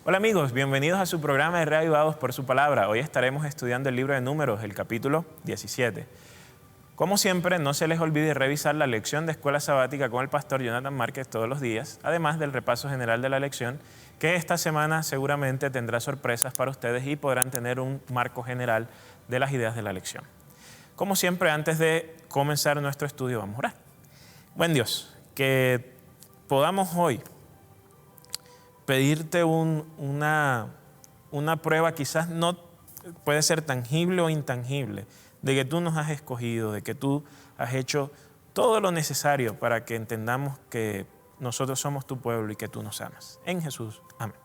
Hola amigos, bienvenidos a su programa de Reavivados por su Palabra. Hoy estaremos estudiando el libro de Números, el capítulo 17. Como siempre, no se les olvide revisar la lección de escuela sabática con el pastor Jonathan Márquez todos los días, además del repaso general de la lección, que esta semana seguramente tendrá sorpresas para ustedes y podrán tener un marco general de las ideas de la lección. Como siempre, antes de comenzar nuestro estudio, vamos a orar. Buen Dios, que podamos hoy pedirte una prueba, quizás no puede ser tangible o intangible, de que tú nos has escogido, de que tú has hecho todo lo necesario para que entendamos que nosotros somos tu pueblo y que tú nos amas. En Jesús, amén.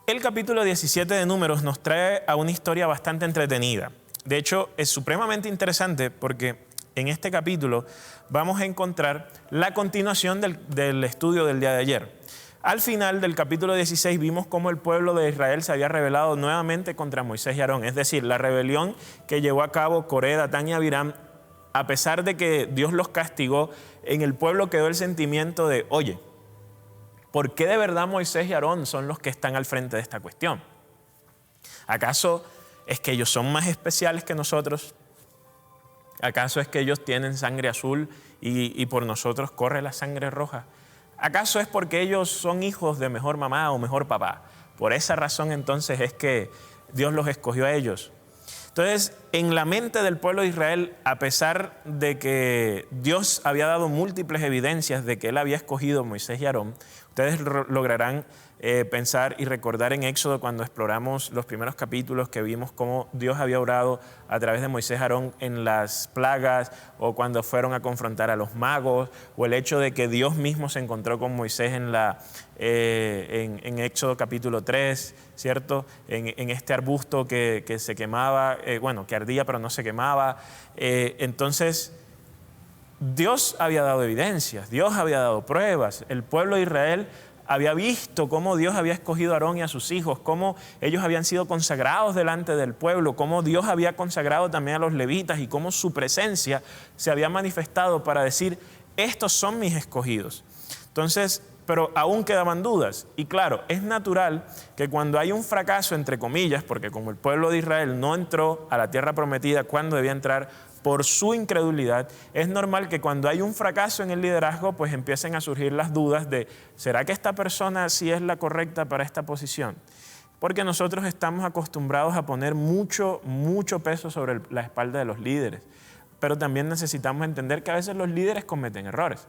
El capítulo 17 de Números nos trae a una historia bastante entretenida. De hecho, es supremamente interesante porque en este capítulo vamos a encontrar la continuación del estudio del día de ayer. Al final del capítulo 16 vimos cómo el pueblo de Israel se había rebelado nuevamente contra Moisés y Aarón. Es decir, la rebelión que llevó a cabo Coré, Datán y Abiram, a pesar de que Dios los castigó, en el pueblo quedó el sentimiento de, oye, ¿por qué de verdad Moisés y Aarón son los que están al frente de esta cuestión? ¿Acaso es que ellos son más especiales que nosotros? ¿Acaso es que ellos tienen sangre azul y por nosotros corre la sangre roja? ¿Acaso es porque ellos son hijos de mejor mamá o mejor papá? Por esa razón entonces es que Dios los escogió a ellos. Entonces, en la mente del pueblo de Israel, a pesar de que Dios había dado múltiples evidencias de que Él había escogido a Moisés y Aarón, ustedes lograrán pensar y recordar en Éxodo cuando exploramos los primeros capítulos que vimos cómo Dios había obrado a través de Moisés y Aarón en las plagas, o cuando fueron a confrontar a los magos, o el hecho de que Dios mismo se encontró con Moisés en Éxodo capítulo 3, ¿cierto? En este arbusto que se quemaba, que ardía pero no se quemaba. Entonces, Dios había dado evidencias, Dios había dado pruebas. El pueblo de Israel había visto cómo Dios había escogido a Aarón y a sus hijos, cómo ellos habían sido consagrados delante del pueblo, cómo Dios había consagrado también a los levitas y cómo su presencia se había manifestado para decir, estos son mis escogidos. Entonces, pero aún quedaban dudas. Y claro, es natural que cuando hay un fracaso, entre comillas, porque como el pueblo de Israel no entró a la tierra prometida cuando debía entrar por su incredulidad, es normal que cuando hay un fracaso en el liderazgo, pues empiecen a surgir las dudas de, ¿será que esta persona sí es la correcta para esta posición? Porque nosotros estamos acostumbrados a poner mucho peso sobre la espalda de los líderes, pero también necesitamos entender que a veces los líderes cometen errores.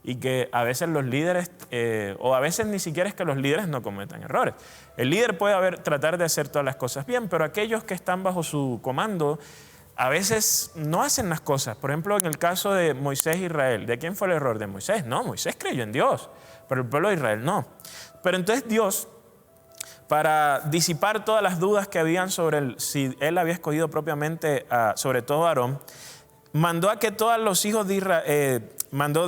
Y que a veces los líderes, o a veces ni siquiera es que los líderes no cometan errores. El líder puede tratar de hacer todas las cosas bien, pero aquellos que están bajo su comando a veces no hacen las cosas. Por ejemplo, en el caso de Moisés e Israel, ¿de quién fue el error? ¿De Moisés? No, Moisés creyó en Dios, pero el pueblo de Israel no. Pero entonces Dios, para disipar todas las dudas que habían sobre si él había escogido propiamente, sobre todo a Aarón, mandó a que todos los hijos de Israel,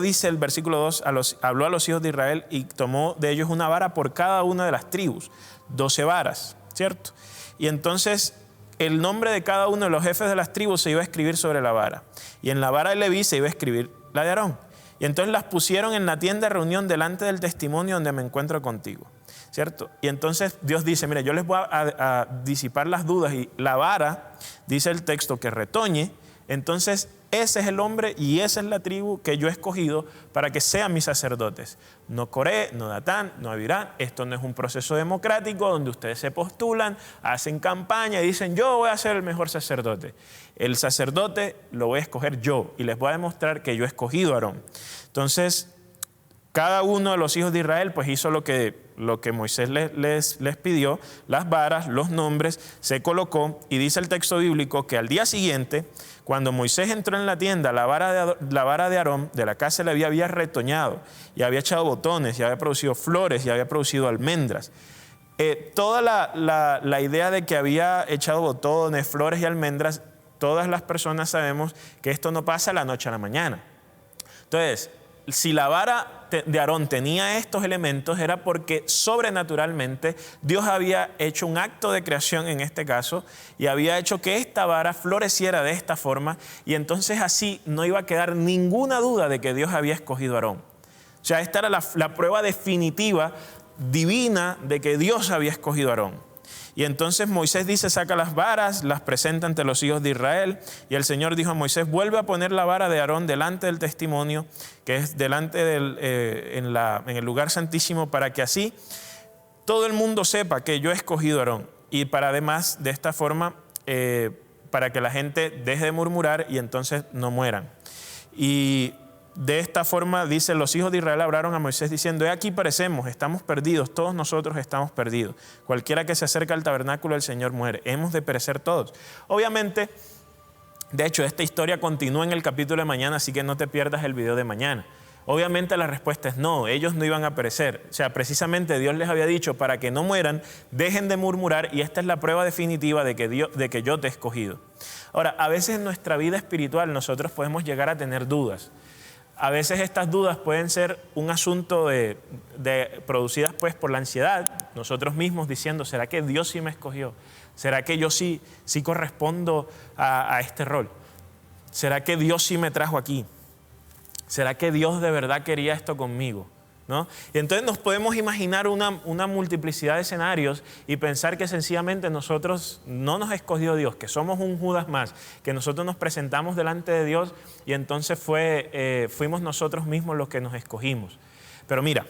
dice el versículo 2, habló a los hijos de Israel y tomó de ellos una vara por cada una de las tribus, 12 varas, ¿cierto? Y entonces el nombre de cada uno de los jefes de las tribus se iba a escribir sobre la vara. Y en la vara de Leví se iba a escribir la de Aarón. Y entonces las pusieron en la tienda de reunión delante del testimonio donde me encuentro contigo, ¿cierto? Y entonces Dios dice, mira, yo les voy a disipar las dudas, y la vara, dice el texto, que retoñe. Entonces ese es el hombre y esa es la tribu que yo he escogido para que sean mis sacerdotes. No Coré, no Datán, no Abiram. Esto no es un proceso democrático donde ustedes se postulan, hacen campaña y dicen, yo voy a ser el mejor sacerdote. El sacerdote lo voy a escoger yo y les voy a demostrar que yo he escogido a Aarón. Entonces, cada uno de los hijos de Israel pues hizo lo que Moisés les pidió, las varas, los nombres, se colocó, y dice el texto bíblico que al día siguiente, cuando Moisés entró en la tienda, la vara de Aarón de la casa de Leví había retoñado y había echado botones y había producido flores y había producido almendras. Toda la idea de que había echado botones, flores y almendras, todas las personas sabemos que esto no pasa de la noche a la mañana. Entonces, si la vara de Aarón tenía estos elementos, era porque sobrenaturalmente Dios había hecho un acto de creación en este caso y había hecho que esta vara floreciera de esta forma, y entonces así no iba a quedar ninguna duda de que Dios había escogido a Aarón. O sea, esta era la prueba definitiva divina de que Dios había escogido a Aarón. Y entonces Moisés dice, saca las varas, las presenta ante los hijos de Israel. Y el Señor dijo a Moisés, vuelve a poner la vara de Aarón delante del testimonio, que es delante en el lugar santísimo, para que así todo el mundo sepa que yo he escogido a Aarón. Y para además, de esta forma, para que la gente deje de murmurar y entonces no mueran. Y de esta forma, dice, los hijos de Israel hablaron a Moisés diciendo, he aquí perecemos, estamos perdidos, todos nosotros estamos perdidos. Cualquiera que se acerca al tabernáculo del Señor muere. Hemos de perecer todos. Obviamente, de hecho, esta historia continúa en el capítulo de mañana, así que no te pierdas el video de mañana. Obviamente la respuesta es no, ellos no iban a perecer. O sea, precisamente Dios les había dicho, para que no mueran, dejen de murmurar, y esta es la prueba definitiva de que yo te he escogido. Ahora, a veces en nuestra vida espiritual nosotros podemos llegar a tener dudas. A veces estas dudas pueden ser un asunto producidas pues por la ansiedad, nosotros mismos diciendo, ¿será que Dios sí me escogió? ¿Será que yo sí correspondo a este rol? ¿Será que Dios sí me trajo aquí? ¿Será que Dios de verdad quería esto conmigo? ¿No? Y entonces nos podemos imaginar una multiplicidad de escenarios y pensar que sencillamente nosotros no nos escogió Dios, que somos un Judas más, que nosotros nos presentamos delante de Dios y entonces fuimos nosotros mismos los que nos escogimos. Pero mira,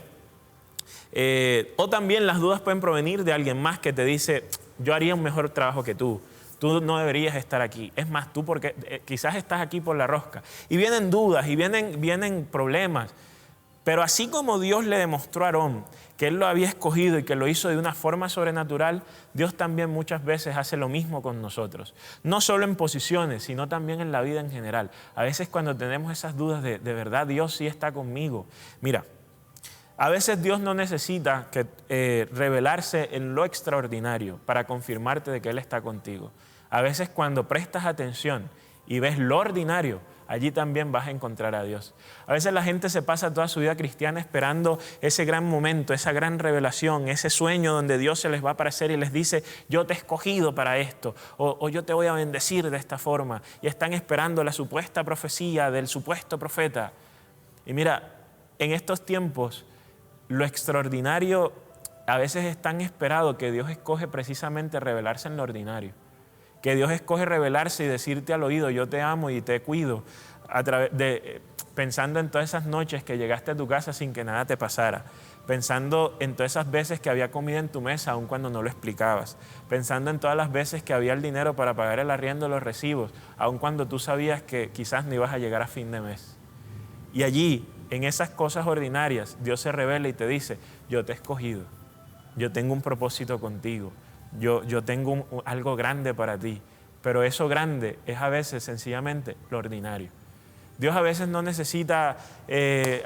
o también las dudas pueden provenir de alguien más que te dice, yo haría un mejor trabajo que tú. Tú no deberías estar aquí. Es más, tú porque quizás estás aquí por la rosca. Y vienen dudas y vienen problemas. Pero así como Dios le demostró a Aarón que él lo había escogido y que lo hizo de una forma sobrenatural, Dios también muchas veces hace lo mismo con nosotros. No solo en posiciones, sino también en la vida en general. A veces cuando tenemos esas dudas de verdad Dios sí está conmigo. Mira, a veces Dios no necesita revelarse en lo extraordinario para confirmarte de que Él está contigo. A veces cuando prestas atención y ves lo ordinario, allí también vas a encontrar a Dios. A veces la gente se pasa toda su vida cristiana esperando ese gran momento, esa gran revelación, ese sueño donde Dios se les va a aparecer y les dice, yo te he escogido para esto, o yo te voy a bendecir de esta forma. Y están esperando la supuesta profecía del supuesto profeta. Y mira, en estos tiempos, lo extraordinario a veces es tan esperado que Dios escoge precisamente revelarse en lo ordinario. Que Dios escoge revelarse y decirte al oído, yo te amo y te cuido, pensando en todas esas noches que llegaste a tu casa sin que nada te pasara, pensando en todas esas veces que había comida en tu mesa aun cuando no lo explicabas, pensando en todas las veces que había el dinero para pagar el arriendo de los recibos, aun cuando tú sabías que quizás no ibas a llegar a fin de mes. Y allí, en esas cosas ordinarias, Dios se revela y te dice, yo te he escogido, yo tengo un propósito contigo. Yo tengo algo grande para ti, pero eso grande es a veces sencillamente lo ordinario. Dios a veces no necesita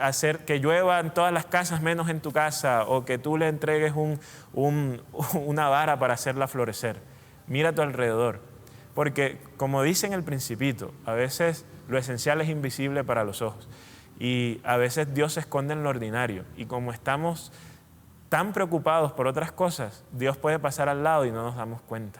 hacer que llueva en todas las casas menos en tu casa o que tú le entregues una vara para hacerla florecer. Mira a tu alrededor, porque como dice en el Principito, a veces lo esencial es invisible para los ojos y a veces Dios se esconde en lo ordinario y como estamos tan preocupados por otras cosas, Dios puede pasar al lado y no nos damos cuenta.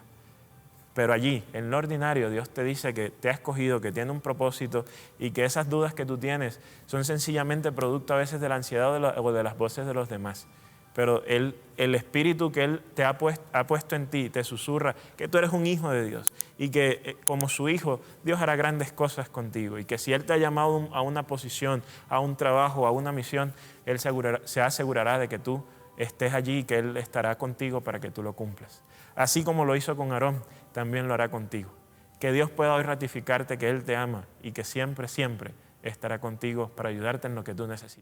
Pero allí, en lo ordinario, Dios te dice que te ha escogido, que tiene un propósito y que esas dudas que tú tienes son sencillamente producto a veces de la ansiedad o de las voces de los demás. Pero el Espíritu que Él te ha puesto en ti te susurra que tú eres un hijo de Dios y que como su hijo, Dios hará grandes cosas contigo y que si Él te ha llamado a una posición, a un trabajo, a una misión, Él se asegurará de que tú estés allí y que Él estará contigo para que tú lo cumplas. Así como lo hizo con Aarón, también lo hará contigo. Que Dios pueda hoy ratificarte que Él te ama y que siempre, siempre estará contigo para ayudarte en lo que tú necesites.